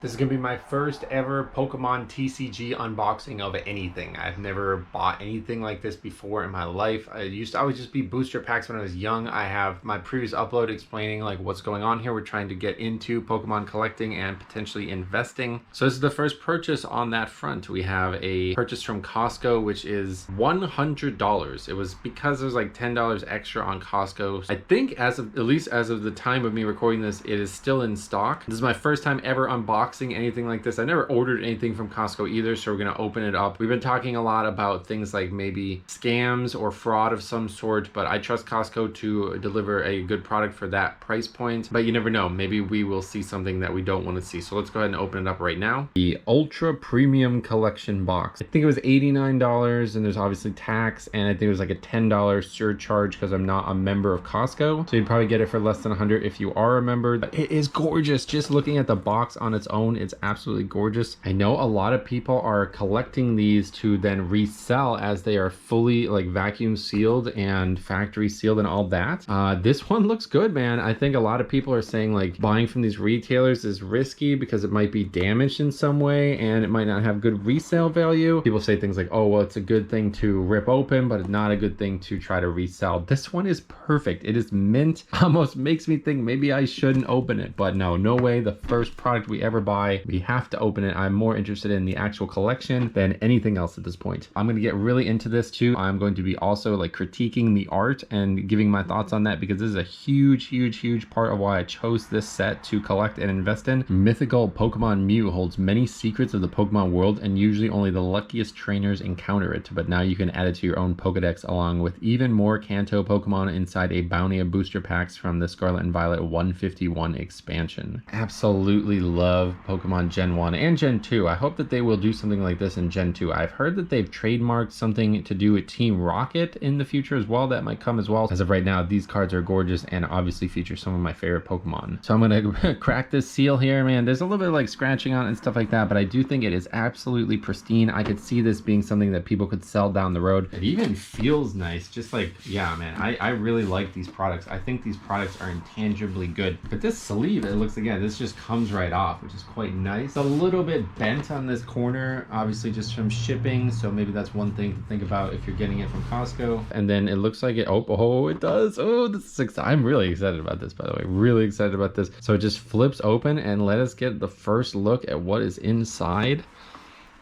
This is gonna be my first ever Pokemon TCG unboxing of anything. I've never bought anything like this before in my life. I used to always just be booster packs when I was young. I have my previous upload explaining like what's going on here. We're trying to get into Pokemon collecting and potentially investing. So this is the first purchase on that front. We have a purchase from Costco, which is $100. It was because there's like $10 extra on Costco. I think at least as of the time of me recording this, it is still in stock. This is my first time ever unboxing anything like this. I never ordered anything from Costco either, so we're gonna open it up. We've been talking a lot about things like maybe scams or fraud of some sort, but I trust Costco to deliver a good product for that price point. But you never know, maybe we will see something that we don't want to see. So let's go ahead and open it up right now. The Ultra Premium Collection box. I think it was $89, and there's obviously tax, and I think it was like a $10 surcharge because I'm not a member of Costco. So you'd probably get it for less than 100 if you are a member. But it is gorgeous. Just looking at the box on its own, it's absolutely gorgeous. I know a lot of people are collecting these to then resell as they are fully like vacuum sealed and factory sealed and all that. This one looks good, man. I think a lot of people are saying like buying from these retailers is risky because it might be damaged in some way and it might not have good resale value. People say things like, oh, well, it's a good thing to rip open, but it's not a good thing to try to resell. This one is perfect. It is mint. Almost makes me think maybe I shouldn't open it, but no way. The first product we ever buy, we have to open it. I'm more interested in the actual collection than anything else at this point. I'm going to get really into this too. I'm going to be also like critiquing the art and giving my thoughts on that because this is a huge part of why I chose this set to collect and invest in. Mythical Pokemon Mew holds many secrets of the Pokemon world, and usually only the luckiest trainers encounter it, but now you can add it to your own Pokedex along with even more Kanto Pokemon inside a bounty of booster packs from the Scarlet and Violet 151 expansion. Absolutely love Pokemon Gen 1 and Gen 2. I hope that they will do something like this in Gen 2. I've heard that they've trademarked something to do with Team Rocket in the future as well. That might come as well. As of right now, these cards are gorgeous and obviously feature some of my favorite Pokemon. So I'm gonna crack this seal here, man. There's a little bit of like scratching on it and stuff like that, but I do think it is absolutely pristine. I could see this being something that people could sell down the road. It even feels nice. Just like, yeah, man, I really like these products. I think these products are intangibly good. But this sleeve, it looks, again, this just comes right off, which is quite nice. It's a little bit bent on this corner, obviously just from shipping, so maybe that's one thing to think about if you're getting it from Costco. And then it looks like it, oh, it does. Oh, this is I'm really excited about this, by the way. Really excited about this. So it just flips open and let us get the first look at what is inside.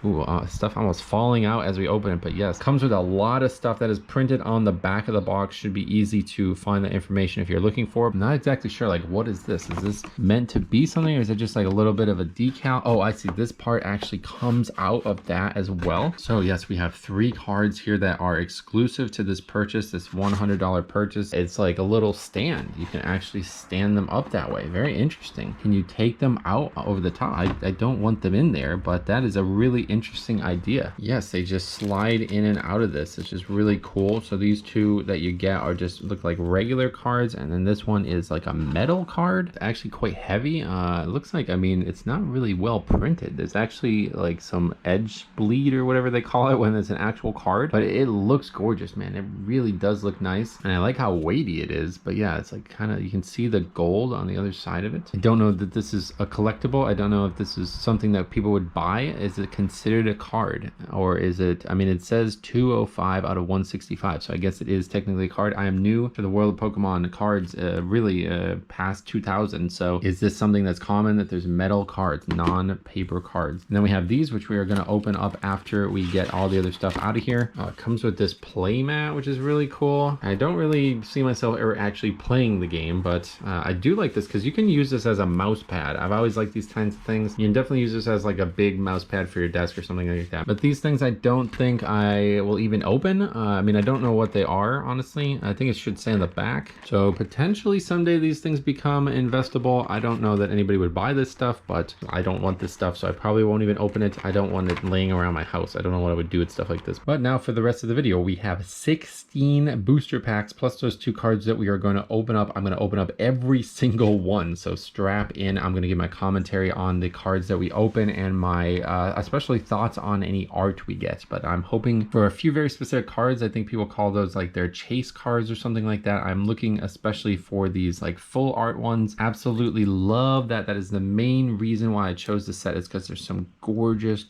Ooh, stuff almost falling out as we open it, but yes, comes with a lot of stuff that is printed on the back of the box. Should be easy to find the information if you're looking for it. I'm not exactly sure, like, what is this? Is this meant to be something, or is it just like a little bit of a decal? Oh, I see. This part actually comes out of that as well. So yes, we have 3 cards here that are exclusive to this purchase, this $100 purchase. It's like a little stand. You can actually stand them up that way. Very interesting. Can you take them out over the top? I don't want them in there, but that is a really interesting idea. Yes, they just slide in and out of this. It's just really cool. So these 2 that you get are just look like regular cards, and then this one is like a metal card. It's actually quite heavy. It looks like, I mean, it's not really well printed. There's actually like some edge bleed or whatever they call it when it's an actual card, but it looks gorgeous, man. It really does look nice, and I like how weighty it is. But yeah, it's like kind of, you can see the gold on the other side of it. I don't know that this is a collectible. I don't know if this is something that people would buy. Is it considered a card, or is it, I mean, it says 205 out of 165, so I guess it is technically a card. I am new to the world of Pokemon cards, really past 2000, so is this something that's common that there's metal cards, non-paper cards? And then we have these, which we are going to open up after we get all the other stuff out of here. It comes with this play mat, which is really cool. I don't really see myself ever actually playing the game, but I do like this because you can use this as a mouse pad. I've always liked these kinds of things. You can definitely use this as like a big mouse pad for your desk or something like that. But these things I don't think I will even open. I mean, I don't know what they are, honestly. I think it should say on the back. So potentially someday these things become investable. I don't know that anybody would buy this stuff, but I don't want this stuff, so I probably won't even open it. I don't want it laying around my house. I don't know what I would do with stuff like this. But now for the rest of the video, we have 16 booster packs plus those 2 cards that we are going to open up. I'm going to open up every single one, so strap in. I'm going to give my commentary on the cards that we open and my especially necessarily thoughts on any art we get, but I'm hoping for a few very specific cards. I think people call those like their chase cards or something like that. I'm looking especially for these like full art ones. Absolutely love that. That is the main reason why I chose this set, is because there's some gorgeous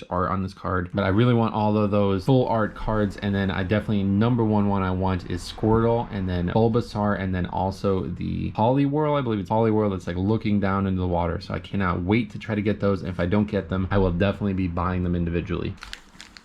art on this card. But I really want all of those full art cards. And then I definitely number one I want is Squirtle, and then Bulbasaur, and then also the Poliwhirl. I believe it's Poliwhirl that's like looking down into the water. So I cannot wait to try to get those. And if I don't get them, I will definitely be buying them individually.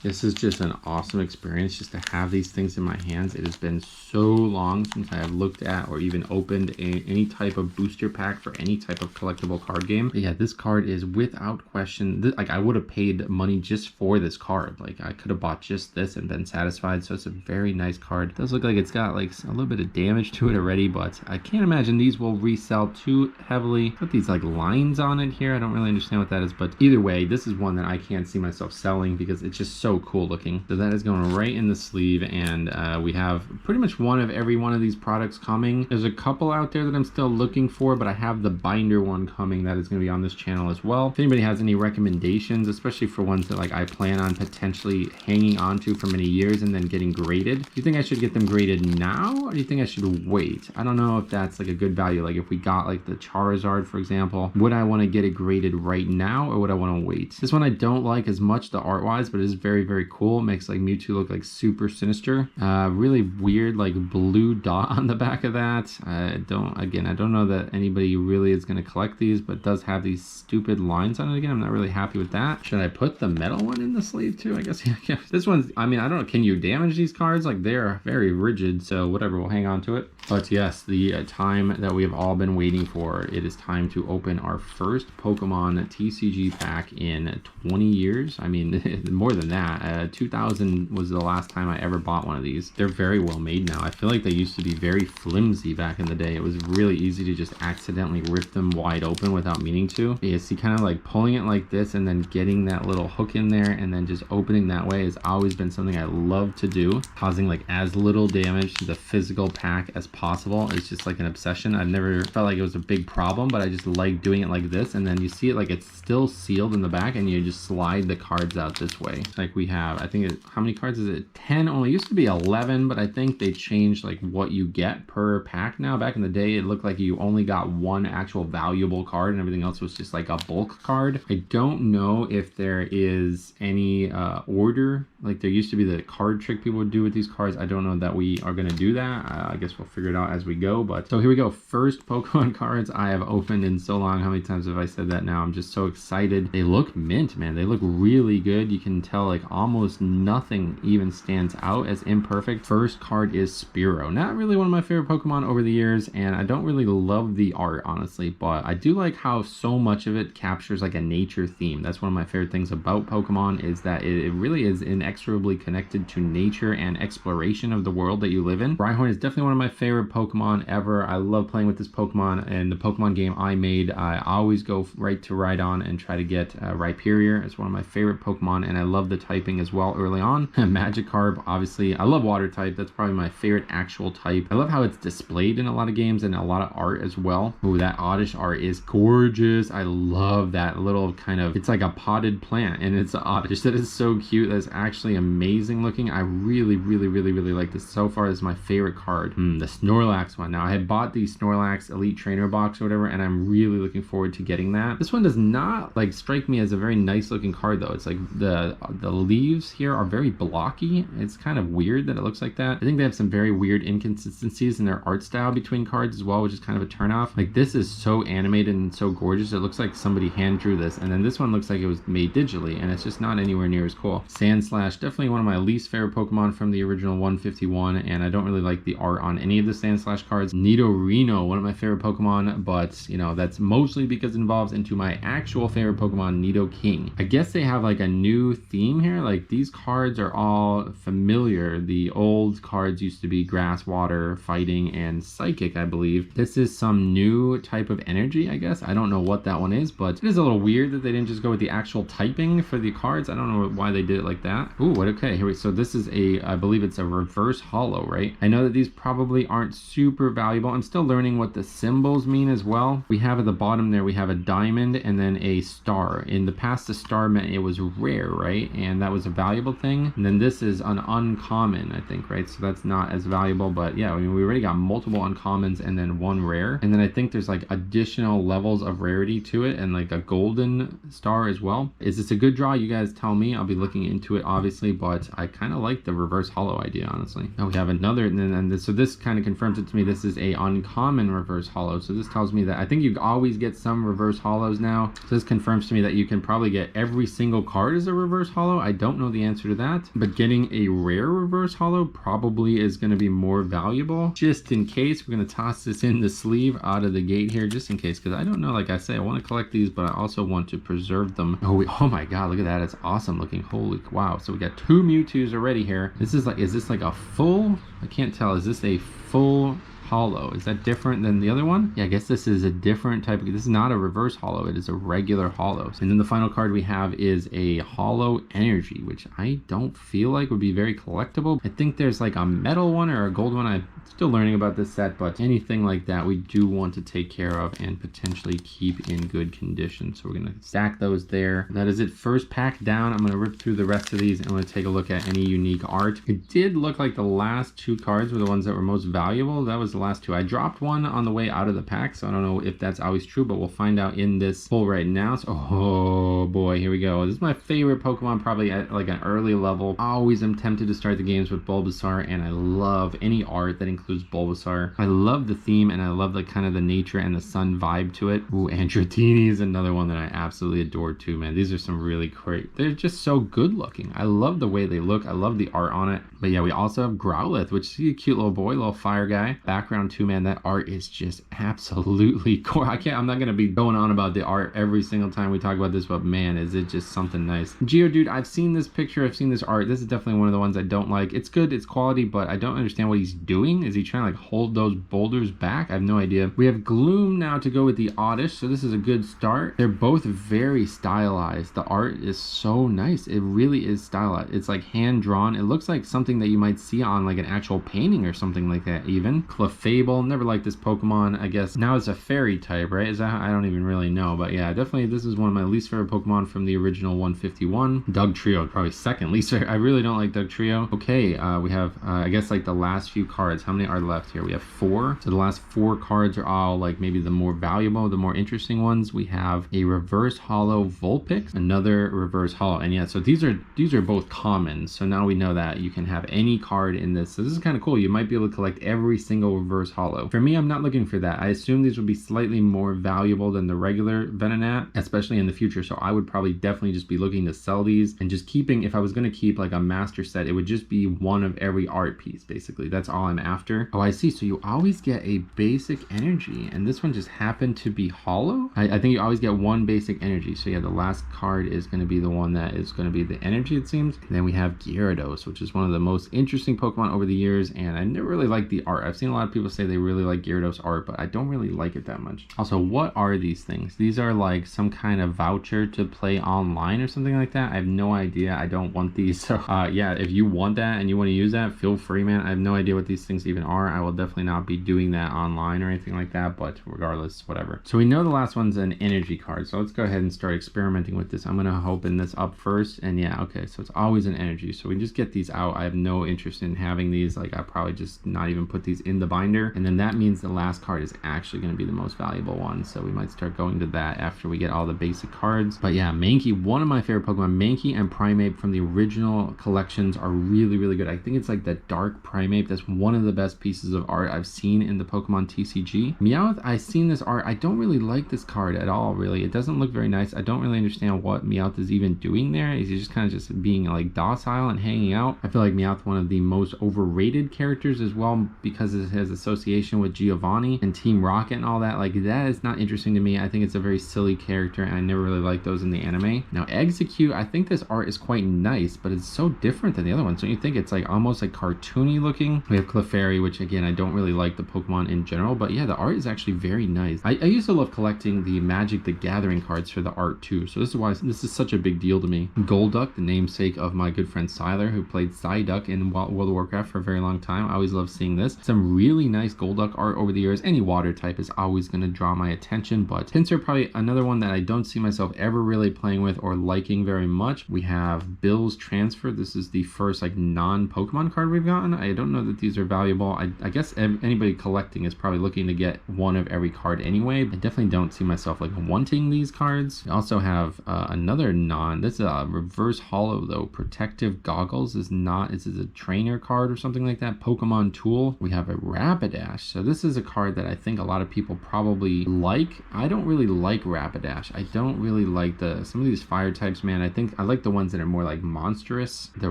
This is just an awesome experience just to have these things in my hands. It has been so long since I have looked at or even opened any type of booster pack for any type of collectible card game. But yeah, this card is without question, like I would have paid money just for this card. Like I could have bought just this and been satisfied. So it's a very nice card. It does look like it's got like a little bit of damage to it already, but I can't imagine these will resell too heavily. Put these like lines on it here. I don't really understand what that is, but either way, this is one that I can't see myself selling because it's just so cool looking. So that is going right in the sleeve, and we have pretty much one of every one of these products coming. There's a couple out there that I'm still looking for, but I have the binder one coming that is going to be on this channel as well. If anybody has any recommendations, especially for ones that like I plan on potentially hanging on to for many years and then getting graded, do you think I should get them graded now, or do you think I should wait? I don't know if that's like a good value. Like if we got like the Charizard, for example, would I want to get it graded right now, or would I want to wait? This one I don't like as much the art wise, but it is very cool. It makes like Mewtwo look like super sinister. Really weird like blue dot on the back of that. I don't know that anybody really is going to collect these, but it does have these stupid lines on it again. I'm not really happy with that. Should I put the metal one in the sleeve too? I guess yeah. This one's, I mean, I don't know, can you damage these cards? Like they're very rigid, so whatever, we'll hang on to it. But yes, the time that we have all been waiting for. It is time to open our first Pokemon TCG pack in 20 years. I mean, more than that. 2000 was the last time I ever bought one of these. They're very well made now. I feel like they used to be very flimsy back in the day. It was really easy to just accidentally rip them wide open without meaning to. You see, kind of like pulling it like this and then getting that little hook in there and then just opening that way has always been something I love to do. Causing like as little damage to the physical pack as possible. It's just like an obsession. I've never felt like it was a big problem, but I just like doing it like this, and then you see it like it's still sealed in the back and you just slide the cards out this way. Like we have, I think how many cards is it? 10. Only used to be 11, but I think they changed like what you get per pack now. Back in the day, it looked like you only got one actual valuable card and everything else was just like a bulk card. I don't know if there is any order. Like there used to be the card trick people would do with these cards. I don't know that we are going to do that. I guess we'll figure it out as we go. But so here we go. First Pokemon cards I have opened in so long. How many times have I said that now? I'm just so excited. They look mint, man. They look really good. You can tell like almost nothing even stands out as imperfect. First card is Spearow. Not really one of my favorite Pokemon over the years, and I don't really love the art, honestly, but I do like how so much of it captures like a nature theme. That's one of my favorite things about Pokemon, is that it really is inexorably connected to nature and exploration of the world that you live in. Rhyhorn is definitely one of my favorite Pokemon ever. I love playing with this Pokemon, and the Pokemon game I made, I always go right to Rhydon and try to get Rhyperior. It's one of my favorite Pokemon, and I love the typing as well early on. Magikarp, obviously. I love water type. That's probably my favorite actual type. I love how it's displayed in a lot of games and a lot of art as well. Ooh, that Oddish art is gorgeous. I love that little kind of, it's like a potted plant and it's Oddish. That is so cute. That's actually amazing looking. I really like this. So far, this is my favorite card. The Snorlax one. Now, I had bought the Snorlax Elite Trainer box or whatever, and I'm really looking forward to getting that. This one does not like strike me as a very nice looking card though. It's like the leaves here are very blocky. It's kind of weird that it looks like that. I think they have some very weird inconsistencies in their art style between cards as well, which is kind of a turnoff. Like this is so animated and so gorgeous. It looks like somebody hand drew this, and then this one looks like it was made digitally, and it's just not anywhere near as cool. Sandslash, definitely one of my least favorite Pokemon from the original 151, and I don't really like the art on any of the Sandslash cards. Nidorino, one of my favorite Pokemon, but you know, that's mostly because it involves into my actual favorite Pokemon, Nidoking. I guess they have like a new theme here there. Like these cards are all familiar. The old cards used to be grass, water, fighting, and psychic, I believe. This is some new type of energy, I guess. I don't know what that one is, but it is a little weird that they didn't just go with the actual typing for the cards. I don't know why they did it like that. Ooh, what? Okay, here we. So this is I believe it's a reverse holo, right? I know that these probably aren't super valuable. I'm still learning what the symbols mean as well. We have at the bottom there, we have a diamond and then a star. In the past, a star meant it was rare, right? And that was a valuable thing. And then this is an uncommon, I think, right? So that's not as valuable, but yeah, I mean, we already got multiple uncommons and then one rare. And then I think there's like additional levels of rarity to it and like a golden star as well. Is this a good draw? You guys tell me. I'll be looking into it, obviously, but I kind of like the reverse holo idea, honestly. Now we have another, and then so this kind of confirms it to me. This is a uncommon reverse holo. So this tells me that I think you always get some reverse holos now. So this confirms to me that you can probably get every single card as a reverse holo. I don't know the answer to that, but getting a rare reverse holo probably is going to be more valuable. Just in case, we're going to toss this in the sleeve out of the gate here, just in case, because I don't know. Like I say, I want to collect these, but I also want to preserve them. Oh my god, look at that. It's awesome looking. Holy wow. So we got 2 Mewtwo's already here. This is like, is this like a full? I can't tell. Is this a full holo? Is that different than the other one? Yeah, I guess this is a different type of, this is not a reverse holo, it is a regular holo. And then the final card we have is a holo energy, which I don't feel like would be very collectible. I think there's like a metal one or a gold one. I'm still learning about this set, but anything like that we do want to take care of and potentially keep in good condition. So we're gonna stack those there. That is it. First pack down. I'm gonna rip through the rest of these and I'm gonna take a look at any unique art. It did look like the last 2 cards were the ones that were most valuable. That was the last 2. I dropped one on the way out of the pack, so I don't know if that's always true, but we'll find out in this pull right now. So, oh boy, here we go. This is my favorite Pokemon, probably at like an early level. Always am tempted to start the games with Bulbasaur, and I love any art that includes Bulbasaur. I love the theme, and I love the kind of the nature and the sun vibe to it. Ooh, Androtini is another one that I absolutely adore too, man. These are some really great. They're just so good looking. I love the way they look. I love the art on it. But yeah, we also have Growlithe, which is a cute little boy, little fire guy. Background too, man. That art is just absolutely core. I'm not gonna be going on about the art every single time we talk about this, but man, is it just something nice. Geodude, I've seen this picture, I've seen this art. This is definitely one of the ones I don't like. It's good, it's quality, but I don't understand what he's doing. Is he trying to like hold those boulders back? I have no idea. We have Gloom now to go with the Oddish, so this is a good start. They're both very stylized. The art is so nice. It really is stylized. It's like hand drawn. It looks like something that you might see on like an actual painting or something like that even. Clefable, never liked this Pokemon. I guess now it's a fairy type, right? Is that, I don't even really know, but yeah, definitely this is one of my least favorite Pokemon from the original 151. Dugtrio, probably second least favorite. I really don't like Dugtrio. Okay, we have I guess like the last few cards. How many are left here? We have 4. So the last 4 cards are all like maybe the more valuable, the more interesting ones. We have a reverse holo Vulpix, another reverse holo, and yeah, so these are both common. So now we know that you can have any card in this. So this is kind of cool. You might be able to collect every single reverse holo. For me, I'm not looking for that. I assume these would be slightly more valuable than the regular Venonat, especially in the future. So I would probably definitely just be looking to sell these and just keeping, if I was going to keep like a master set, it would just be one of every art piece, basically. That's all I'm after. Oh, I see. So you always get a basic energy, and this one just happened to be holo. I think you always get one basic energy. So yeah, the last card is going to be the one that is going to be the energy, it seems. And then we have Gyarados, which is one of the most interesting Pokemon over the years, and I never really liked the art. I've seen a lot of people say they really like Gyarados art, but I don't really like it that much. Also, what are these things? These are like some kind of voucher to play online or something like that. I have no idea. I don't want these. So yeah, if you want that and you want to use that, feel free, man. I have no idea what these things even are. I will definitely not be doing that online or anything like that, but regardless, whatever. So we know the last one's an energy card, so let's go ahead and start experimenting with this. I'm gonna open this up first, and yeah, okay, so it's always an energy, so we just get these out. I have no interest in having these. Like, I probably just not even put these in the binder, and then that means the last card is actually going to be the most valuable one, so we might start going to that after we get all the basic cards. But yeah, Mankey, one of my favorite Pokemon. Mankey and Primeape from the original collections are really, really good. I think it's like the Dark Primeape. That's one of the best pieces of art I've seen in the Pokemon TCG. Meowth, I've seen this art. I don't really like this card at all, really. It doesn't look very nice. I don't really understand what Meowth is even doing there. He's just kind of just being like docile and hanging out. I feel like Meowth, one of the most overrated characters as well, because of his association with Giovanni and Team Rocket and all that. Like, that is not interesting to me. I think it's a very silly character, and I never really liked those in the anime. Now, Execute, I think this art is quite nice, but it's so different than the other ones. Don't you think? It's like almost like cartoony looking. We have Clefairy, which again, I don't really like the Pokemon in general, but yeah, the art is actually very nice. I used to love collecting the Magic the Gathering cards for the art too, so this is why this is such a big deal to me. Golduck, the namesake of my good friend Siler, who played Psyduck in World of Warcraft for a very long time. I always love seeing this. Some really nice Golduck art over the years. Any water type is always going to draw my attention, but Pinsir, probably another one that I don't see myself ever really playing with or liking very much. We have Bill's Transfer. This is the first like non-Pokemon card we've gotten. I don't know that these are valuable. I guess anybody collecting is probably looking to get one of every card anyway. I definitely don't see myself like wanting these cards. We also have another this is a reverse holo though. Protective Goggles is not, this is a trainer card or something like that. Pokemon Tool. We have a Rapidash. So this is a card that I think a lot of people probably like. I don't really like Rapidash. I don't really like some of these fire types, man. I think I like the ones that are more like monstrous. The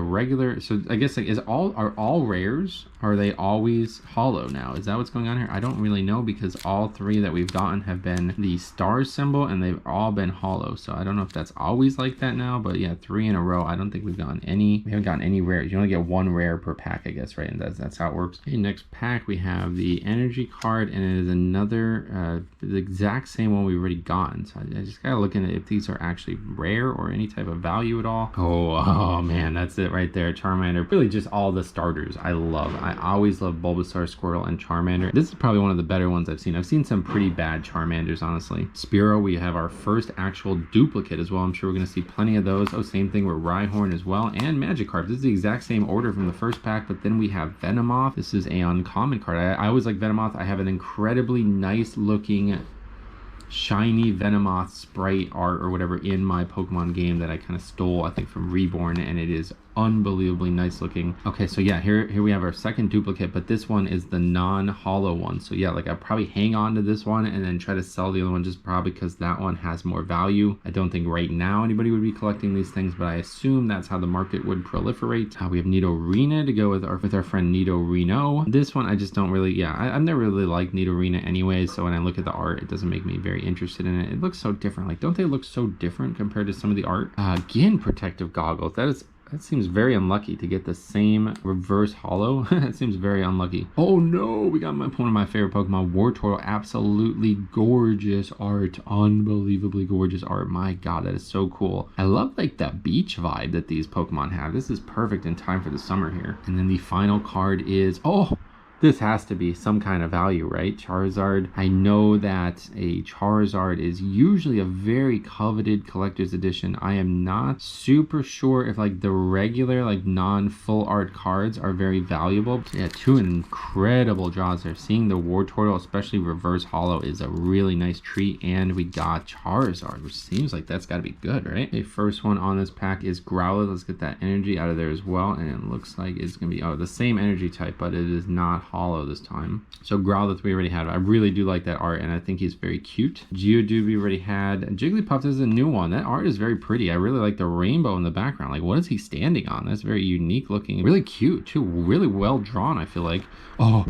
regular, so I guess like are all rares? Are they always holo now? Is that what's going on here? I don't really know, because all three that we've gotten have been the star symbol and they've all been holo. So I don't know if that's always like that now, but yeah, 3 in a row. I don't think we haven't gotten any rares. You only get 1 rare per pack, I guess, right? And that's how it works. Okay, next pack we have the energy card, and it is another the exact same one we've already gotten. So I just gotta look into if these are actually rare or any type of value at all. Oh man, that's it right there. Charmander, really just all the starters I love. I always love Bulbasaur, Squirtle, and Charmander. This is probably one of the better ones I've seen. I've seen some pretty bad Charmanders, honestly. Spearow, we have our first actual duplicate as well. I'm sure we're going to see plenty of those. Oh, same thing with Rhyhorn as well, and Magikarp. This is the exact same order from the first pack, but then we have Venomoth. This is a uncommon card. I always like Venomoth. I have an incredibly nice looking shiny Venomoth sprite art or whatever in my Pokemon game that I kind of stole, I think, from Reborn, and it is unbelievably nice looking. Okay, so yeah, here we have our second duplicate, but this one is the non-holo one. So yeah, like I probably hang on to this one and then try to sell the other one, just probably because that one has more value. I don't think right now anybody would be collecting these things, but I assume that's how the market would proliferate. We have Nidorina to go with our friend Nidorino. This one I just don't really, I've never really liked Nidorina anyway, so when I look at the art, it doesn't make me very interested in it. It looks so different. Like, don't they look so different compared to some of the art? Again, Protective Goggles. That seems very unlucky to get the same reverse holo. That seems very unlucky. Oh no, we got one of my favorite Pokemon, Wartortle. Absolutely gorgeous art. Unbelievably gorgeous art. My god, that is so cool. I love like that beach vibe that these Pokemon have. This is perfect in time for the summer here. And then the final card is, this has to be some kind of value, right? Charizard. I know that a Charizard is usually a very coveted collector's edition. I am not super sure if like the regular like non-full art cards are very valuable. Yeah, 2 incredible draws there. Seeing the Wartortle, especially reverse holo, is a really nice treat. And we got Charizard, which seems like that's got to be good, right? The first one on this pack is Growlithe. Let's get that energy out of there as well. And it looks like it's going to be, the same energy type, but it is not holo this time. So Growlithe we already had. I really do like that art, and I think he's very cute. Geodude we already had. Jigglypuff is a new one. That art is very pretty. I really like the rainbow in the background. Like, what is he standing on? That's very unique looking. Really cute too. Really well drawn, I feel like. Oh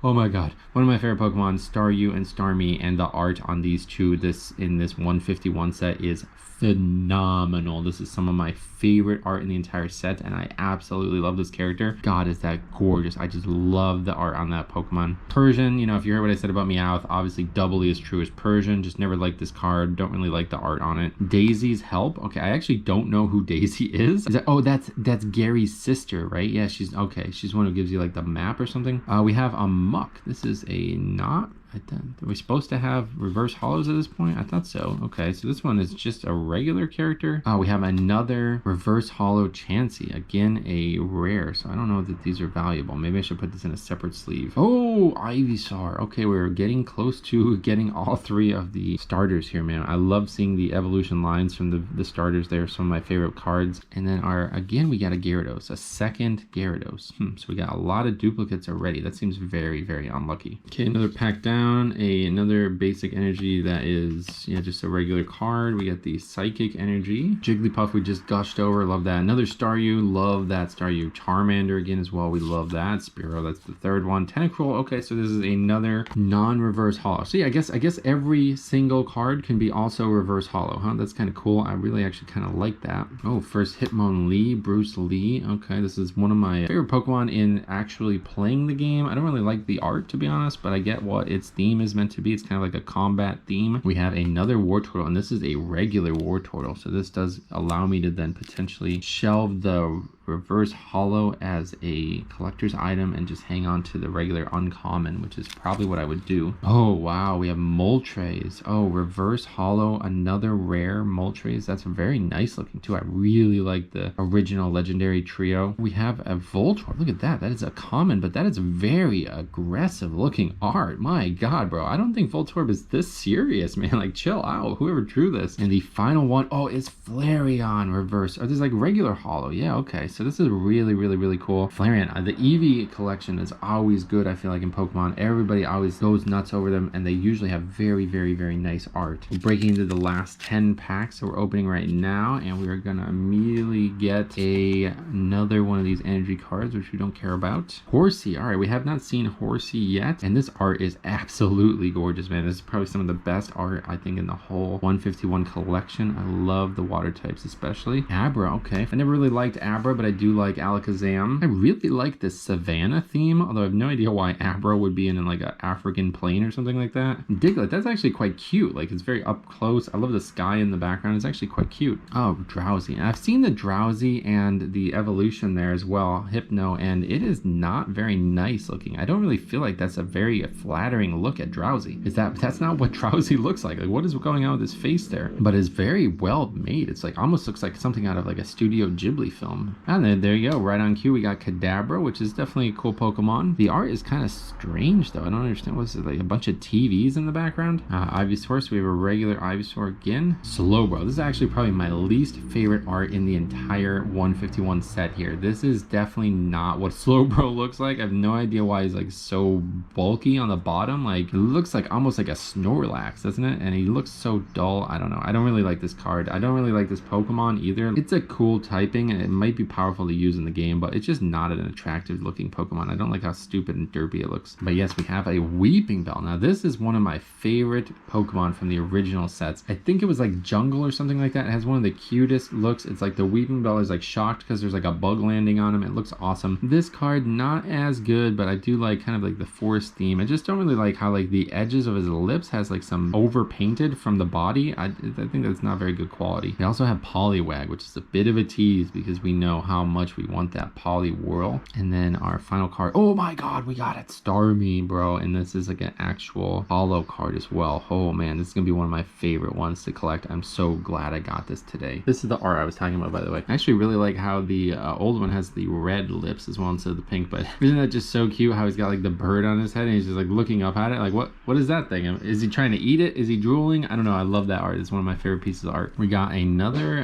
my god. One of my favorite Pokemon, Staryu and Starmie, and the art on these two in this 151 set is phenomenal. This is some of my favorite art in the entire set, and I absolutely love this character. God, is that gorgeous. I just love the art on that Pokemon. Persian, if you heard what I said about Meowth, obviously doubly as true as Persian. Just never liked this card. Don't really like the art on it. Daisy's Help. Okay, I actually don't know who Daisy is. That's Gary's sister, right? Yeah, she's one who gives you like the map or something. We have a Muck. This is a not Are we supposed to have reverse hollows at this point? I thought so. Okay, so this one is just a regular character. Oh, we have another reverse hollow Chansey. Again, a rare. So I don't know that these are valuable. Maybe I should put this in a separate sleeve. Oh, Ivysaur. Okay, we're getting close to getting all three of the starters here, man. I love seeing the evolution lines from the starters. They're some of my favorite cards. And then again, we got a Gyarados, a second Gyarados. So we got a lot of duplicates already. That seems very, very unlucky. Okay, another pack down, another basic energy that is, just a regular card. We got the Psychic Energy. Jigglypuff we just gushed over, love that. Another Staryu, love that Staryu. Charmander again as well, we love that. Spearow, that's the third one. Tentacruel, okay, so this is another non-reverse hollow. So yeah, I guess every single card can be also reverse hollow, huh? That's kind of cool. I really actually kind of like that. Oh, first Hitmonlee, Bruce Lee. Okay, this is one of my favorite Pokemon in actually playing the game. I don't really like the art, to be honest, but I get what its theme is meant to be. It's kind of like a combat theme. We have another Wartortle, and this is a regular Wartortle, so this does allow me to then potentially shelve the reverse hollow as a collector's item and just hang on to the regular uncommon, which is probably what I would do. Oh wow, we have Moltres. Oh, reverse hollow, another rare Moltres. That's very nice looking too. I really like the original legendary trio. We have a Voltorb. Look at that. That is a common, but that is very aggressive looking art. My god, bro, I don't think Voltorb is this serious, man. Like, chill out, whoever drew this. And the final one, oh, is Flareon reverse. Oh, this is like regular hollow. Yeah, okay, so this is really, really, really cool. Flareon, the Eevee collection is always good, I feel like, in Pokemon. Everybody always goes nuts over them, and they usually have very, very, very nice art. We're breaking into the last 10 packs that we're opening right now, and we are gonna immediately get another one of these energy cards, which we don't care about. Horsey, all right, we have not seen Horsey yet, and this art is absolutely gorgeous, man. This is probably some of the best art, I think, in the whole 151 collection. I love the water types, especially. Abra, okay. I never really liked Abra, but I do like Alakazam. I really like the Savannah theme, although I have no idea why Abra would be in like an African plain or something like that. Diglett, that's actually quite cute. Like, it's very up close. I love the sky in the background. It's actually quite cute. Oh, Drowsy. And I've seen the Drowsy and the evolution there as well, Hypno, and it is not very nice looking. I don't really feel like that's a very flattering look at Drowsy. That's not what Drowsy looks like. Like, what is going on with his face there? But it's very well made. It's like almost looks like something out of like a Studio Ghibli film. And then there you go, right on cue we got Kadabra, which is definitely a cool Pokemon. The art is kind of strange though. I don't understand. What's it, like a bunch of TVs in the background? Ivysaur, so we have a regular Ivysaur again. Slowbro, this is actually probably my least favorite art in the entire 151 set here. This is definitely not what Slowbro looks like. I have no idea why he's like so bulky on the bottom. Like, it looks like almost like a Snorlax, doesn't it? And he looks so dull. I don't know. I don't really like this card. I don't really like this Pokemon either. It's a cool typing and it might be powerful to use in the game, but it's just not an attractive looking Pokemon. I don't like how stupid and derpy it looks. But yes, we have a Weeping Bell. Now this is one of my favorite Pokemon from the original sets. I think it was like Jungle or something like that. It has one of the cutest looks. It's like the Weeping Bell is like shocked because there's like a bug landing on him. It looks awesome. This card not as good, but I do like kind of like the forest theme. I just don't really like how like the edges of his lips has like some over painted from the body. I think that's not very good quality. We also have Poliwag, which is a bit of a tease because we know how much we want that Poliwhirl. And then our final card, oh my god, we got it, Starmie, bro. And this is like an actual hollow card as well. Oh man, this is gonna be one of my favorite ones to collect. I'm so glad I got this today. This is the art I was talking about, by the way. I actually really like how the old one has the red lips as well instead of the pink, but isn't that just so cute how he's got like the bird on his head and he's just like looking up at it like, what is that thing? Is he trying to eat it? Is he drooling? I don't know. I love that art. It's one of my favorite pieces of art. We got another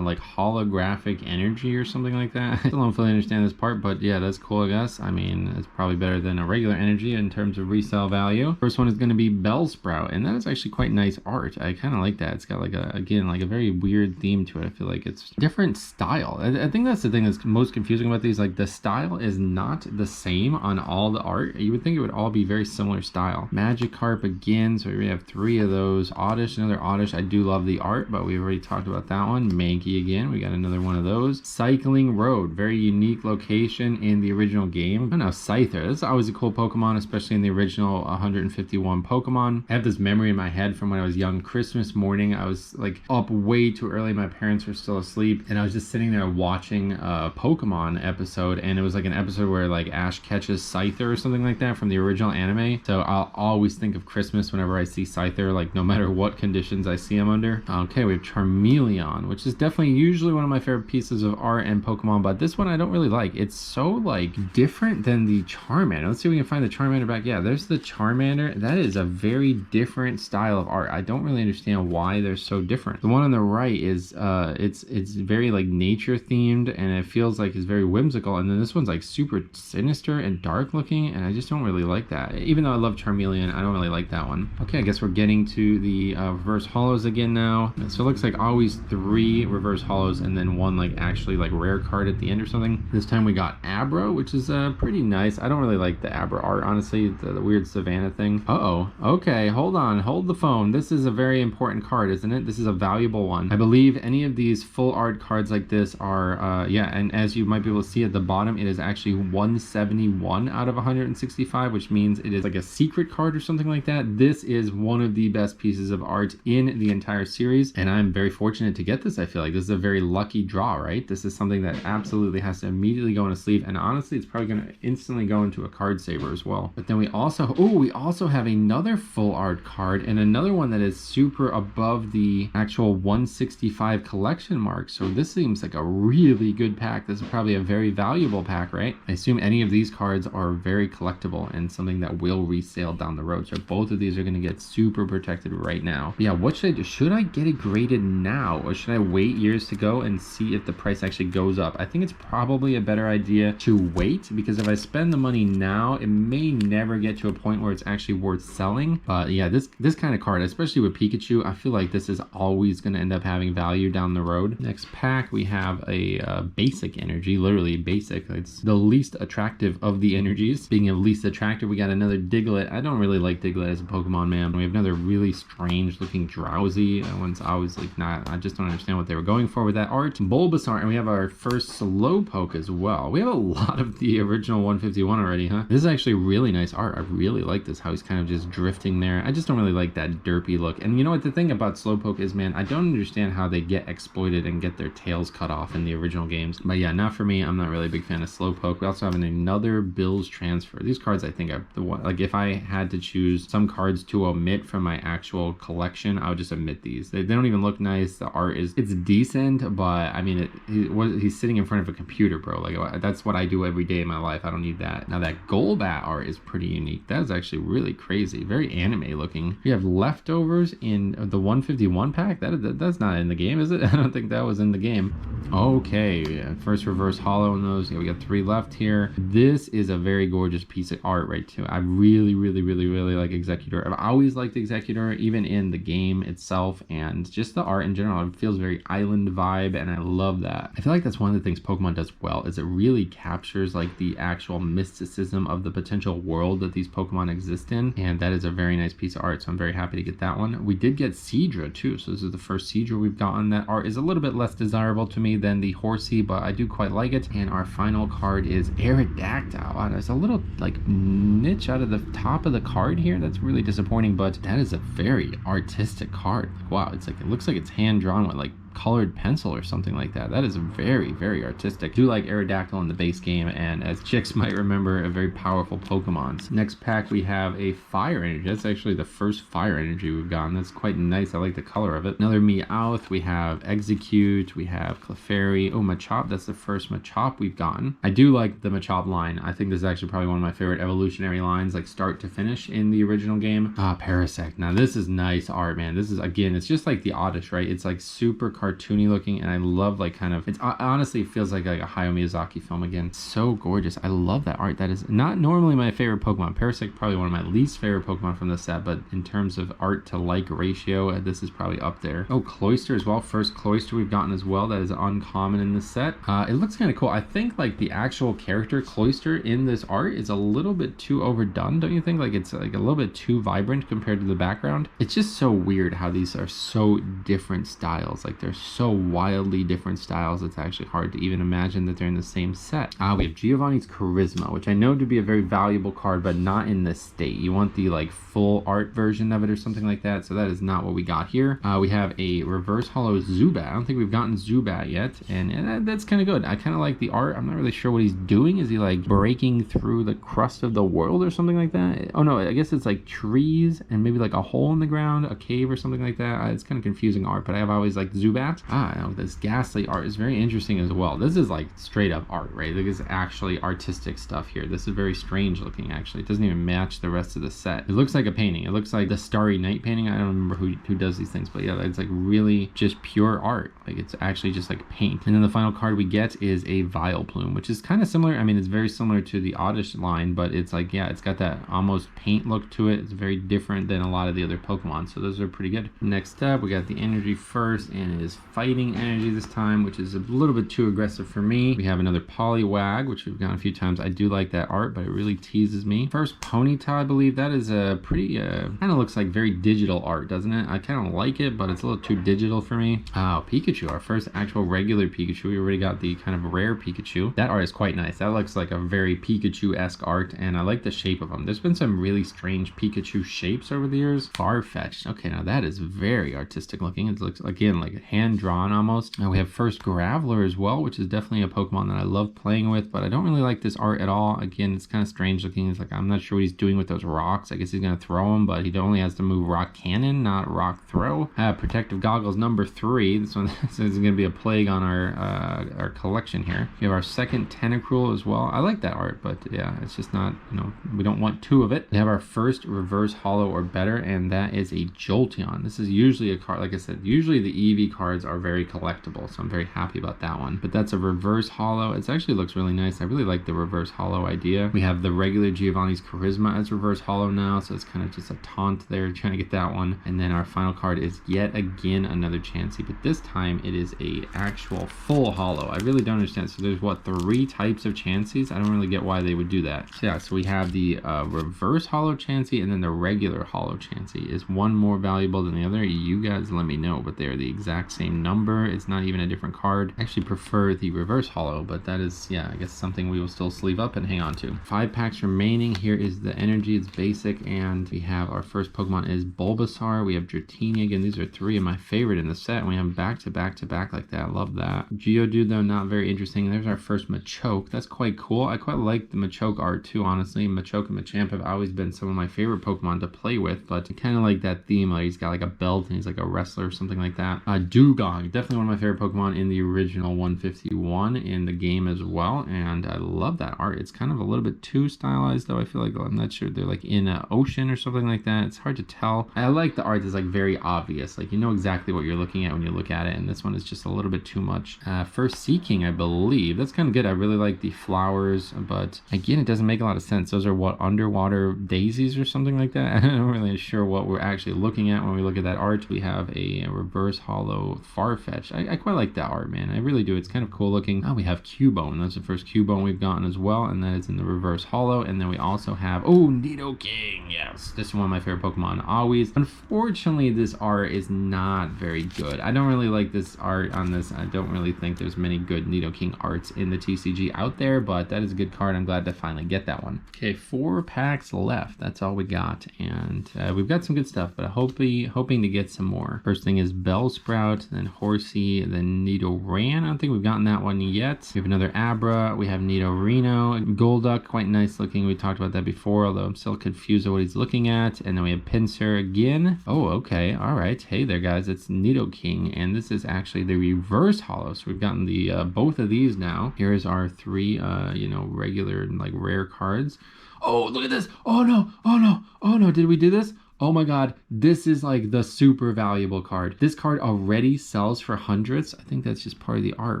like holographic energy or something like that. I still don't fully understand this part, but yeah, that's cool, I guess. I mean, it's probably better than a regular energy in terms of resale value. First one is going to be Bellsprout, and that is actually quite nice art. I kind of like that. It's got like again, like a very weird theme to it. I feel like it's different style. I think that's the thing that's most confusing about these. Like, the style is not the same on all the art. You would think it would all be very similar style. Magikarp again, so we have 3 of those. Oddish, another Oddish. I do love the art, but we already talked about that one. Mankey again, we got another one of those. Cycling Healing Road, very unique location in the original game. I don't know, Scyther. This is always a cool Pokemon, especially in the original 151 Pokemon. I have this memory in my head from when I was young. Christmas morning, I was like up way too early. My parents were still asleep, and I was just sitting there watching a Pokemon episode, and it was like an episode where like Ash catches Scyther or something like that from the original anime. So I'll always think of Christmas whenever I see Scyther, like no matter what conditions I see him under. Okay, we have Charmeleon, which is definitely usually one of my favorite pieces of art and Pokemon, but this one I don't really like. It's so like different than the Charmander. Let's see if we can find the Charmander back. Yeah, there's the Charmander. That is a very different style of art. I don't really understand why they're so different. The one on the right is it's very like nature themed, and it feels like it's very whimsical, and then this one's like super sinister and dark looking, and I just don't really like that. Even though I love Charmeleon, I don't really like that one. Okay, I guess we're getting to the reverse holos again now. So it looks like always 3 reverse holos and then one like actually like rare card at the end or something. This time we got Abra, which is pretty nice. I don't really like the Abra art, honestly, the weird Savannah thing. Okay, hold on, hold the phone. This is a very important card, isn't it? This is a valuable one. I believe any of these full art cards like this are yeah, and as you might be able to see at the bottom, it is actually 171 out of 165, which means it is like a secret card or something like that. This is one of the best pieces of art in the entire series, and I'm very fortunate to get this. I feel like this is a very lucky draw, right? This is something that absolutely has to immediately go in a sleeve, and honestly it's probably going to instantly go into a card saver as well. But then we also have another full art card, and another one that is super above the actual 165 collection mark. So this seems like a really good pack. This is probably a very valuable pack, right? I assume any of these cards are very collectible and something that will resale down the road. So both of these are going to get super protected right now. But yeah, what should I do? Should I get it graded now, or should I wait years to go and see if the price actually goes up? I think it's probably a better idea to wait, because if I spend the money now, it may never get to a point where it's actually worth selling. But yeah, this kind of card, especially with Pikachu, I feel like this is always going to end up having value down the road. Next pack, we have a basic energy, literally basic. It's the least attractive of the energies. Speaking of least attractive, we got another Diglett. I don't really like Diglett as a Pokemon, man. We have another really strange looking Drowsy. That one's always like not, I just don't understand what they were going for with that art. Bulbasaur, and we have our first Slowpoke as well. We have a lot of the original 151 already, huh? This is actually really nice art. I really like this, how he's kind of just drifting there. I just don't really like that derpy look. And you know what, the thing about Slowpoke is, man, I don't understand how they get exploited and get their tails cut off in the original games. But yeah, not for me. I'm not really a big fan of Slowpoke. We also have another Bill's Transfer. These cards, I think, are the one, like if I had to choose some cards to omit from my actual collection, I would just omit these. They don't even look nice. The art is, it's decent, but I mean, he's sitting in front of a computer, bro. Like that's what I do every day in my life. I don't need that. Now that Golbat art is pretty unique. That is actually really crazy. Very anime looking. We have leftovers in the 151 pack. That's not in the game, is it? I don't think that was in the game. Okay, first reverse holo in those. Yeah, we got 3 left here. This is a very gorgeous piece of art right too. I really like Executor. I've always liked Executor, even in the game itself, and just the art in general. It feels very island vibe, and I love that. I feel like that's one of the things Pokemon does well, is it really captures like the actual mysticism of the potential world that these Pokemon exist in, and that is a very nice piece of art, so I'm very happy to get that one. We did get Seadra too, so this is the first Seadra we've gotten. That art is a little bit less desirable to me than the Horsey, but I do quite like it. And our final card is Aerodactyl. Wow, there's a little like niche out of the top of the card here. That's really disappointing, but that is a very artistic card. Wow, it's like, it looks like it's hand drawn with like colored pencil or something like that. That is very artistic. I do like Aerodactyl in the base game, and as chicks might remember, a very powerful Pokemon. Next pack, we have a Fire Energy. That's actually the first Fire Energy we've gotten. That's quite nice. I like the color of it. Another Meowth. We have Execute. We have Clefairy. Oh, Machop. That's the first Machop we've gotten. I do like the Machop line. I think this is actually probably one of my favorite evolutionary lines, like start to finish in the original game. Parasect. Now this is nice art, man. This is, again, it's just like the Oddish, right? It's like super cartoony looking, and I love like kind of, it's honestly, it feels like a Hayao Miyazaki film again. So gorgeous. I love that art. That is not normally my favorite Pokemon. Parasect probably one of my least favorite Pokemon from the set, but in terms of art to like ratio, this is probably up there. Oh, Cloyster as well. First Cloyster we've gotten as well. That is uncommon in this set. It looks kind of cool. I think like the actual character Cloyster in this art is a little bit too overdone, don't you think? Like it's like a little bit too vibrant compared to the background. It's just so weird how these are so different styles. Like they're so wildly different styles, it's actually hard to even imagine that they're in the same set. We have Giovanni's Charisma, which I know to be a very valuable card, but not in this state. You want the like full art version of it or something like that, so that is not what we got here. We have a reverse holo Zubat. I don't think we've gotten Zubat yet, and that's kind of good. I kind of like the art. I'm not really sure what he's doing. Is he like breaking through the crust of the world or something like that? Oh no, I guess it's like trees and maybe like a hole in the ground, a cave or something like that. It's kind of confusing art, but I have always liked Zubat. No, this Ghastly art is very interesting as well. This is like straight up art, right? Like, it's actually artistic stuff here. This is very strange looking, actually. It doesn't even match the rest of the set. It looks like a painting. It looks like the Starry Night painting. I don't remember who does these things, but yeah, it's like really just pure art. Like, it's actually just like paint. And then the final card we get is a Vileplume, which is kind of similar. I mean, it's very similar to the Oddish line, but it's like, yeah, it's got that almost paint look to it. It's very different than a lot of the other Pokemon, so those are pretty good. Next up, we got the energy first, and it is fighting energy this time, which is a little bit too aggressive for me. We have another Poliwag, which we've gotten a few times. I do like that art, but it really teases me. First Ponyta, I believe. That is a pretty, kind of looks like very digital art, doesn't it? I kind of like it, but it's a little too digital for me. Pikachu, our first actual regular Pikachu. We already got the kind of rare Pikachu. That art is quite nice. That looks like a very Pikachu-esque art, and I like the shape of them. There's been some really strange Pikachu shapes over the years. Farfetch'd. Okay, now that is very artistic looking. It looks, again, like hand-drawn almost. Now we have first Graveler as well, which is definitely a Pokemon that I love playing with, but I don't really like this art at all. Again, it's kind of strange looking. It's like, I'm not sure what he's doing with those rocks. I guess he's going to throw them, but he only has to move Rock Cannon, not Rock Throw. Protective Goggles number 3. This one is going to be a plague on our collection here. We have our second Tentacruel as well. I like that art, but yeah, it's just not, you know, we don't want 2 of it. We have our first reverse holo or better, and that is a Jolteon. This is usually a card, like I said, usually the EV cards are very collectible, so I'm very happy about that one. But that's a reverse holo. It actually looks really nice. I really like the reverse holo idea. We have the regular Giovanni's Charisma as reverse holo now, so it's kind of just a taunt there, trying to get that one. And then our final card is yet again another Chansey, but this time it is a actual full holo. I really don't understand. So there's what, 3 types of Chanseys? I don't really get why they would do that. So yeah, so we have the reverse holo Chansey, and then the regular holo Chansey. Is one more valuable than the other? You guys let me know, but they're the exact same number. It's not even a different card. I actually prefer the reverse holo, but that is, yeah, I guess something we will still sleeve up and hang on to. 5 packs remaining. Here is the energy. It's basic, and we have our first Pokemon is Bulbasaur. We have Dratini. Again, these are 3 of my favorite in the set, and we have them back to back to back like that. Love that. Geodude, though, not very interesting. There's our first Machoke. That's quite cool. I quite like the Machoke art too, honestly. Machoke and Machamp have always been some of my favorite Pokemon to play with, but I kind of like that theme. Like, he's got like a belt and he's like a wrestler or something like that. Dugong, definitely one of my favorite Pokemon in the original 151 in the game as well, and I love that art. It's kind of a little bit too stylized, though. I feel like, I'm not sure, they're like in an ocean or something like that. It's hard to tell. I like the art that's like very obvious. Like, you know exactly what you're looking at when you look at it, and this one is just a little bit too much. First Seeking, I believe. That's kind of good. I really like the flowers, but again, it doesn't make a lot of sense. Those are what, underwater daisies or something like that? I'm not really sure what we're actually looking at when we look at that art. We have a reverse holo Farfetch'd. I quite like that art, man. I really do. It's kind of cool looking. We have Cubone. That's the first Cubone we've gotten as well, and that is in the reverse holo. And then we also have, Nidoking. Yes, this is one of my favorite Pokemon always. Unfortunately, this art is not very good. I don't really like this art on this. I don't really think there's many good Nidoking arts in the TCG out there, but that is a good card. I'm glad to finally get that one. Okay, 4 packs left. That's all we got, and we've got some good stuff, but hoping to get some more. First thing is Bellsprout, then Horsey, then Nidoran. I don't think we've gotten that one yet. We have another Abra. We have Nidorino. Golduck, quite nice looking. We talked about that before, although I'm still confused at what he's looking at. And then we have Pinsir again. Oh, okay. All right. Hey there, guys. It's Nidoking, and this is actually the reverse holo. So we've gotten the both of these now. Here's our 3, regular, like, rare cards. Oh, look at this. Oh, no. Oh, no. Oh, no. Did we do this? Oh my god, this is like the super valuable card. This card already sells for hundreds. I think that's just part of the art,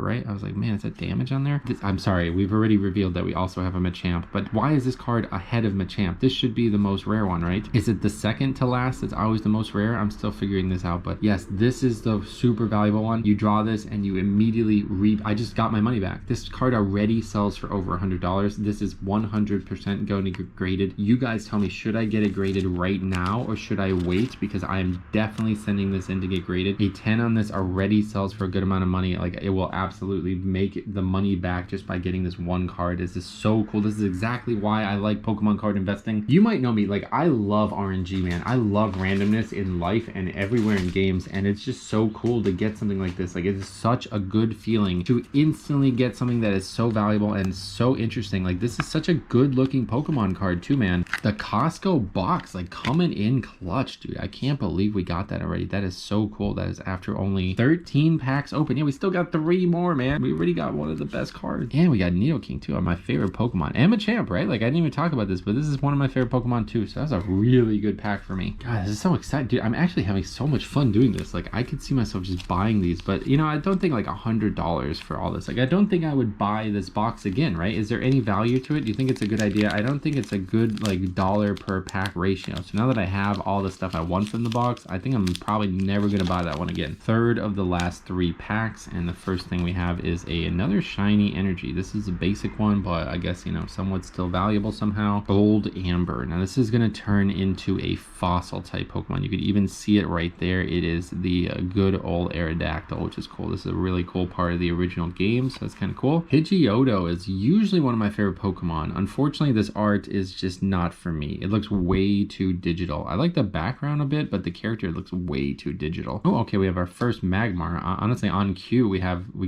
right? I was like, man, is that damage on there? I'm sorry, we've already revealed that we also have a Machamp, but why is this card ahead of Machamp? This should be the most rare one, right? Is it the second to last that's always the most rare? I'm still figuring this out, but yes, this is the super valuable one. You draw this and you immediately I just got my money back. This card already sells for over $100. This is 100% going to get graded. You guys tell me, should I get it graded right now, now or should I wait? Because I am definitely sending this in to get graded. A 10 on this already sells for a good amount of money. Like, it will absolutely make the money back just by getting this one card. This is so cool. This is exactly why I like Pokemon card investing. You might know me, like, I love RNG, man. I love randomness in life and everywhere in games, and it's just so cool to get something like this. Like, it is such a good feeling to instantly get something that is so valuable and so interesting. Like, this is such a good looking Pokemon card too, man. The Costco box, like, coming in clutch, dude. I can't believe we got that already. That is so cool. That is after only 13 packs open. Yeah, we still got 3 more, man. We already got one of the best cards. And we got Nidoking too, my favorite Pokemon. And Machamp, right? Like, I didn't even talk about this, but this is one of my favorite Pokemon too. So that's a really good pack for me. God, this is so exciting, dude. I'm actually having so much fun doing this. Like, I could see myself just buying these, but you know, I don't think like $100 for all this. Like, I don't think I would buy this box again, right? Is there any value to it? Do you think it's a good idea? I don't think it's a good like dollar per pack ratio. So now that I have all the stuff I want from the box, I think I'm probably never gonna buy that one again. Third of the last 3 packs, and the first thing we have is another shiny energy. This is a basic one, but I guess, you know, somewhat still valuable somehow. Gold Amber. Now this is gonna turn into a fossil type Pokemon. You could even see it right there. It is the good old Aerodactyl, which is cool. This is a really cool part of the original game, so that's kind of cool. Pidgeotto is usually one of my favorite Pokemon. Unfortunately, this art is just not for me. It looks way too digital. I like the background a bit, but the character looks way too digital. Oh, okay, we have our first Magmar. Honestly, on cue, we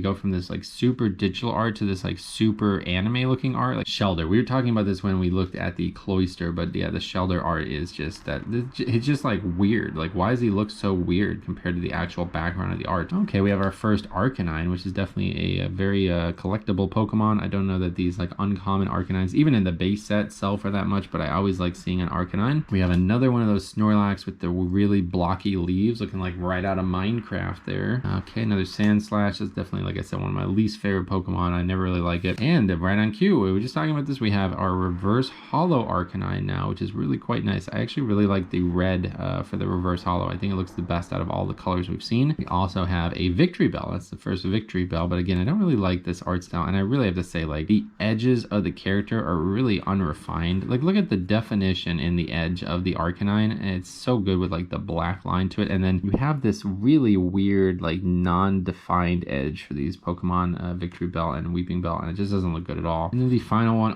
go from this like super digital art to this like super anime looking art, like Shelter. We were talking about this when we looked at the Cloyster, but yeah, the Shelter art is just that, it's just like weird. Like, why does he look so weird compared to the actual background of the art? Okay, we have our first Arcanine, which is definitely a very collectible Pokemon. I don't know that these like uncommon Arcanines, even in the base set, sell for that much, but I always like seeing an Arcanine. We have another one of those Snorlax with the really blocky leaves, looking like right out of Minecraft there. Okay, another Sandslash. That's definitely, like I said, one of my least favorite Pokemon. I never really like it. And right on cue, we were just talking about this, we have our reverse holo Arcanine now, which is really quite nice. I actually really like the red for the reverse holo. I think it looks the best out of all the colors we've seen. We also have a Victory Bell. That's the first Victory Bell, but again, I don't really like this art style, and I really have to say, like, the edges of the character are really unrefined. Like, look at the definition in the edge of the Arcanine, and it's so good with like the black line to it, and then you have this really weird like non-defined edge for these Pokemon, Victory Bell and Weeping Bell, and it just doesn't look good at all. And then the final one,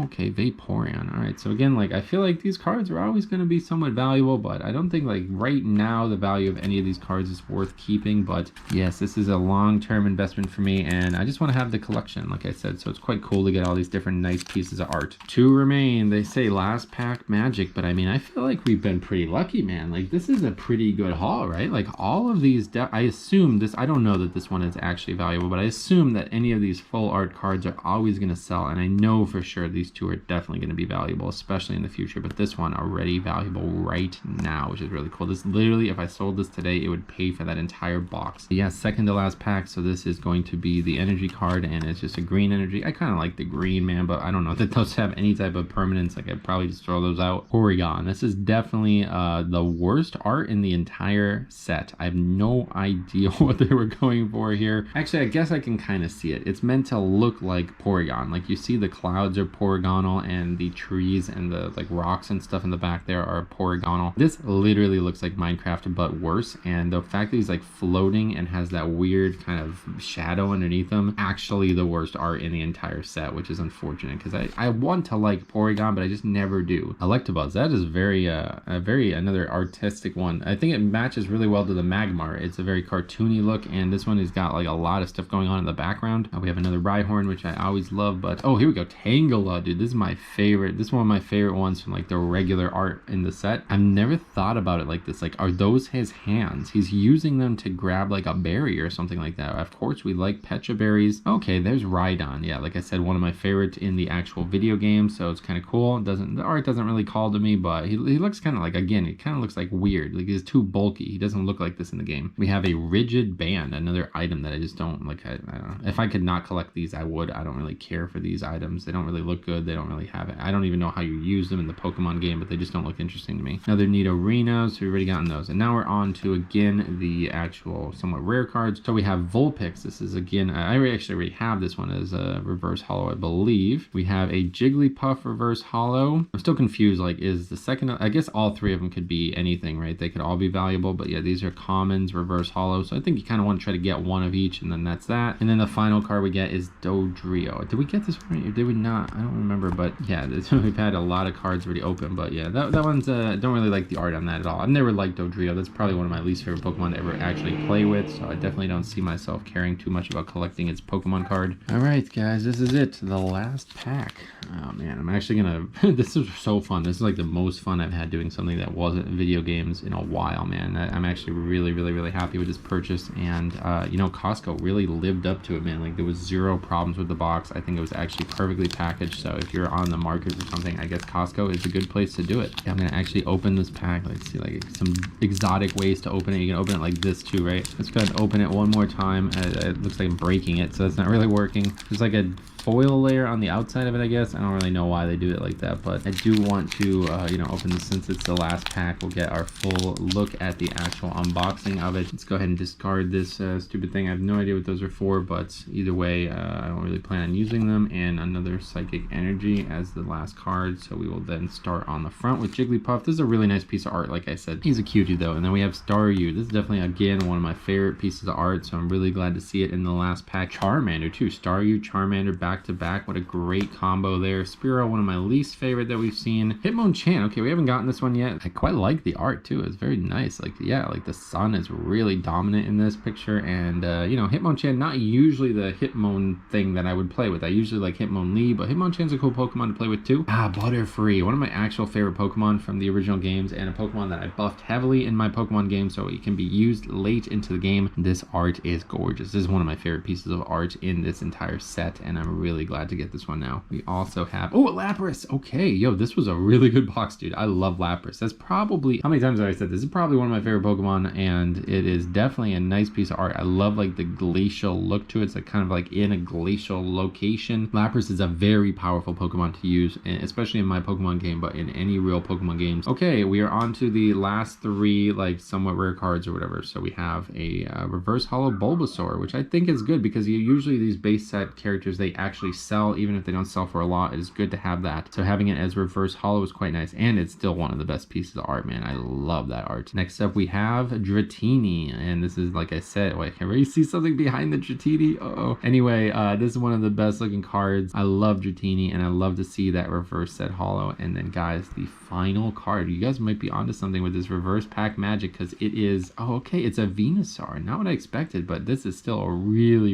okay, Vaporeon. All right, so again, like, I feel like these cards are always going to be somewhat valuable, but I don't think like right now the value of any of these cards is worth keeping. But yes, this is a long-term investment for me, and I just want to have the collection, like I said, so it's quite cool to get all these different nice pieces of art. 2 remain. They say last pack magic, but I mean, I feel like we've been pretty lucky, man. Like, this is a pretty good haul, right? Like, all of these, I assume this, I don't know that this one is actually valuable, but I assume that any of these full art cards are always going to sell, and I know for sure these 2 are definitely going to be valuable, especially in the future, but this one already valuable right now, which is really cool. This literally, if I sold this today, it would pay for that entire box. But yeah, second to last pack, so this is going to be the energy card, and it's just a green energy. I kind of like the green, man, but I don't know that those have any type of permanence. Like, I'd probably just throw those out. Porygon. This is definitely the worst art in the entire set. I have no idea what they were going for here. Actually, I guess I can kind of see it. It's meant to look like Porygon. Like, you see the clouds are polygonal, and the trees and the like rocks and stuff in the back there are polygonal. This literally looks like Minecraft, but worse. And the fact that he's like floating and has that weird kind of shadow underneath him, actually the worst art in the entire set, which is unfortunate, because I want to like Porygon, but I just never do. Electabuzz, that is very another artistic one. I think it matches really well to the Magmar. It's a very cartoony look, and this one has got like a lot of stuff going on in the background. We have another Rhyhorn, which I always love, but oh, here we go, Tangela, dude. This is my favorite. This is one of my favorite ones from like the regular art in the set. I've never thought about it like this. Like, are those his hands? He's using them to grab like a berry or something like that. Of course, we like Pecha berries. Okay, there's Rhydon. Yeah, like I said, one of my favorites in the actual video game, so it's kind of cool. The art doesn't really call to me, but he looks kind of like, again, it kind of looks like weird. Like, he's too bulky. He doesn't look like this in the game. We have a Rigid Band, another item that I just don't like. I don't know. If I could not collect these, I would. I don't really care for these items. They don't really look good. They don't really have it. I don't even know how you use them in the Pokemon game, but they just don't look interesting to me. Another Nidorino, so we've already gotten those. And now we're on to, again, the actual somewhat rare cards. So we have Vulpix. This is, again, I actually already have this one as a reverse holo, I believe. We have a Jigglypuff reverse holo. I'm still confused. Like, is the second, I guess guess all three of them could be anything, right? They could all be valuable, but yeah, these are commons, reverse holo. So I think you kind of want to try to get one of each, and then that's that. And then the final card we get is Dodrio. Did we get this one or did we not? I don't remember, but yeah, we've had a lot of cards already open, but yeah, that one's, don't really like the art on that at all. I've never liked Dodrio. That's probably one of my least favorite Pokemon to ever actually play with, so I definitely don't see myself caring too much about collecting its Pokemon card. All right, guys, this is it. The last pack. Oh man, I'm actually gonna, this is so fun. This is like the most fun I've had doing something that wasn't video games in a while, man. I'm actually really happy with this purchase, and you know, Costco really lived up to it, man. Like, there was zero problems with the box. I think it was actually perfectly packaged, so if you're on the market for something, I guess Costco is a good place to do it. Yeah, I'm gonna actually open this pack. Let's see, like, some exotic ways to open it. You can open it like this too, right? Let's go ahead and open it one more time. It looks like I'm breaking it, so that's not really working. There's like a foil layer on the outside of it, I guess. I don't really know why they do it like that, but I do want to, you know, open this since it's the last pack. We'll get our full look at the actual unboxing of it. Let's go ahead and discard this stupid thing. I have no idea what those are for, but either way, I don't really plan on using them. And another Psychic Energy as the last card. So we will then start on the front with Jigglypuff. This is a really nice piece of art, like I said. He's a cutie though. And then we have Staryu. This is definitely, again, one of my favorite pieces of art, so I'm really glad to see it in the last pack. Charmander too. Staryu, Charmander, back to back. What a great combo there. Spearow, one of my least favorite that we've seen. Hitmonchan, okay, we haven't gotten this one yet. I quite like the art too. It's very nice. Like, yeah, like the sun is really dominant in this picture, and you know, Hitmonchan, not usually the Hitmon thing that I would play with. I usually like Hitmonlee, but Hitmonchan's a cool Pokemon to play with too. Butterfree, one of my actual favorite Pokemon from the original games, and a Pokemon that I buffed heavily in my Pokemon game, so it can be used late into the game. This art is gorgeous. This is one of my favorite pieces of art in this entire set, and I'm really glad to get this one now. We also have, oh, Lapras. Okay, yo, this was a really good box, dude. I love Lapras. That's probably, how many times have I said this? This is probably one of my favorite Pokemon, and it is definitely a nice piece of art. I love like the glacial look to it. It's like kind of like in a glacial location. Lapras is a very powerful Pokemon to use, especially in my Pokemon game, but in any real Pokemon games. Okay, we are on to the last three, like somewhat rare cards or whatever. So we have a reverse holo Bulbasaur, which I think is good because usually these base set characters, they actually sell, even if they don't sell for a lot. It is good to have that. So having it as reverse holo is quite nice, and it's still one of the best pieces of art, man. I love that art. Next up, we have Dratini, and this is, like I said, wait, can we see something behind the Dratini? Uh-oh. Anyway, this is one of the best looking cards. I love Dratini, and I love to see that reverse set holo. And then, guys, the final card. You guys might be onto something with this reverse pack magic, because it is, oh, okay, it's a Venusaur. Not what I expected, but this is still a really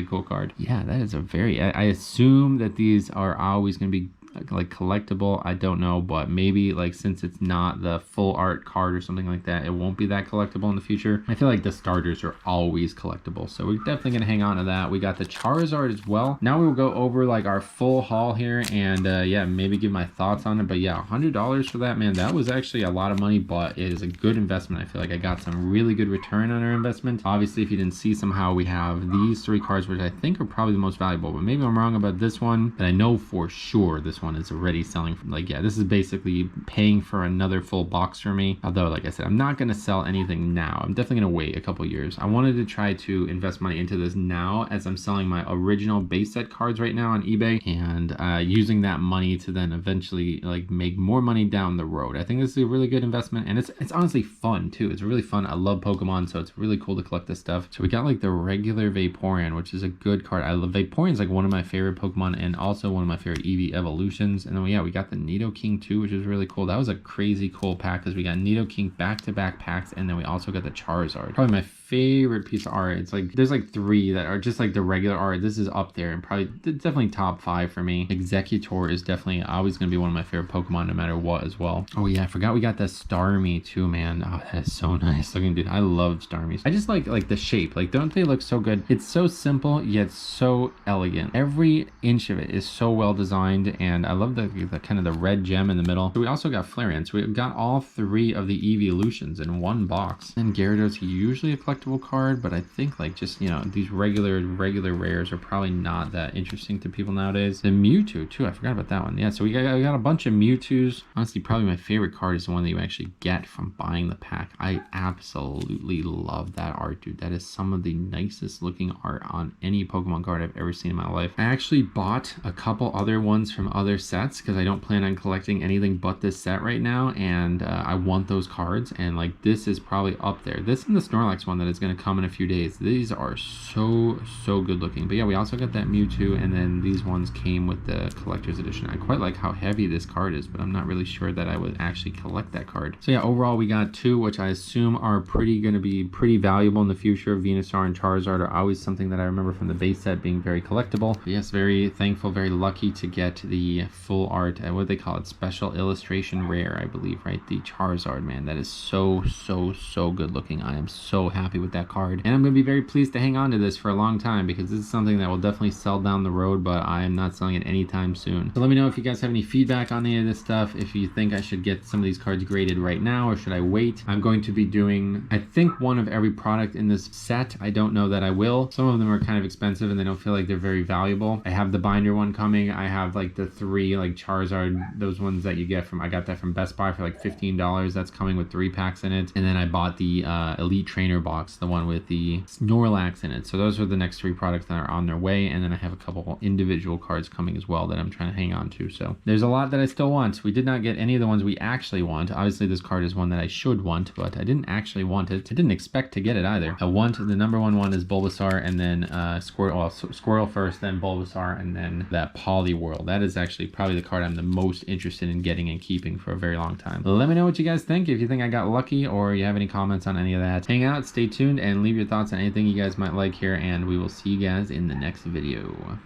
cool card. Yeah, that is a very, I assume that these are always going to be like collectible. I don't know, but maybe like since it's not the full art card or something like that, it won't be that collectible in the future. I feel like the starters are always collectible, so we're definitely gonna hang on to that. We got the Charizard as well. Now we will go over like our full haul here, and yeah, maybe give my thoughts on it. But yeah, $100 for that, man, that was actually a lot of money, but it is a good investment. I feel like I got some really good return on our investment. Obviously, if you didn't see, somehow we have these three cards, which I think are probably the most valuable, but maybe I'm wrong about this one. But I know for sure this one is already selling from, like, yeah, this is basically paying for another full box for me. Although, like I said, I'm not going to sell anything now. I'm definitely going to wait a couple years. I wanted to try to invest money into this now, as I'm selling my original base set cards right now on eBay, and using that money to then eventually like make more money down the road. I think this is a really good investment, and it's honestly fun too. It's really fun. I love Pokemon, so it's really cool to collect this stuff. So we got like the regular Vaporeon, which is a good card. I love Vaporeon. Is like one of my favorite Pokemon, and also one of my favorite Eevee evolutions. And then yeah, we got the Nidoking too, which is really cool. That was a crazy cool pack, because we got Nidoking back-to-back packs, and then we also got the Charizard. Probably my favorite piece of art. It's like there's like three that are just like the regular art. This is up there, and probably definitely top 5 for me. Executor is definitely always going to be one of my favorite Pokemon no matter what as well. Oh yeah, I forgot we got the Starmie too, man. Oh, that is so nice looking, dude. I love Starmies. I just like the shape. Like, don't they look so good? It's so simple yet so elegant. Every inch of it is so well designed, and I love the kind of the red gem in the middle. So we also got Flareon. So we got all 3 of the evolutions in one box. And Gyarados, usually a collectible collectible card, but I think like just, you know, these regular rares are probably not that interesting to people nowadays. The Mewtwo too, I forgot about that one. Yeah, so we got a bunch of Mewtwo's. Honestly, probably my favorite card is the one that you actually get from buying the pack. I absolutely love that art, dude. That is some of the nicest looking art on any Pokemon card I've ever seen in my life. I actually bought a couple other ones from other sets because I don't plan on collecting anything but this set right now, and I want those cards, and like this is probably up there. This and the Snorlax one that is going to come in a few days. These are so good looking. But yeah, we also got that Mewtwo, and then these ones came with the collector's edition. I quite like how heavy this card is, but I'm not really sure that I would actually collect that card. So yeah, overall we got two, which I assume are going to be pretty valuable in the future. Venusaur and Charizard are always something that I remember from the base set being very collectible. But yes, very thankful, very lucky to get the full art, what do they call it, special illustration rare, I believe, right? The Charizard, man, that is so good looking. I am so happy with that card, and I'm going to be very pleased to hang on to this for a long time because this is something that will definitely sell down the road, but I am not selling it anytime soon. So let me know if you guys have any feedback on any of this stuff, if you think I should get some of these cards graded right now or should I wait. I'm going to be doing, I think, one of every product in this set. I don't know that I will. Some of them are kind of expensive and they don't feel like they're very valuable. I have the binder one coming. I have like the 3 like Charizard, those ones that you get from, I got that from Best Buy for like $15. That's coming with 3 packs in it. And then I bought the Elite Trainer box, the one with the Snorlax in it. So those are the next 3 products that are on their way, and then I have a couple individual cards coming as well that I'm trying to hang on to. So there's a lot that I still want. We did not get any of the ones we actually want. Obviously this card is one that I should want, but I didn't actually want it. I didn't expect to get it either. I want, the number one is Bulbasaur, and then Squirtle first, then Bulbasaur, and then that Poliwhirl. That is actually probably the card I'm the most interested in getting and keeping for a very long time. Let me know what you guys think, if you think I got lucky or you have any comments on any of that. Hang out, stay tuned, and leave your thoughts on anything you guys might like here, and we will see you guys in the next video.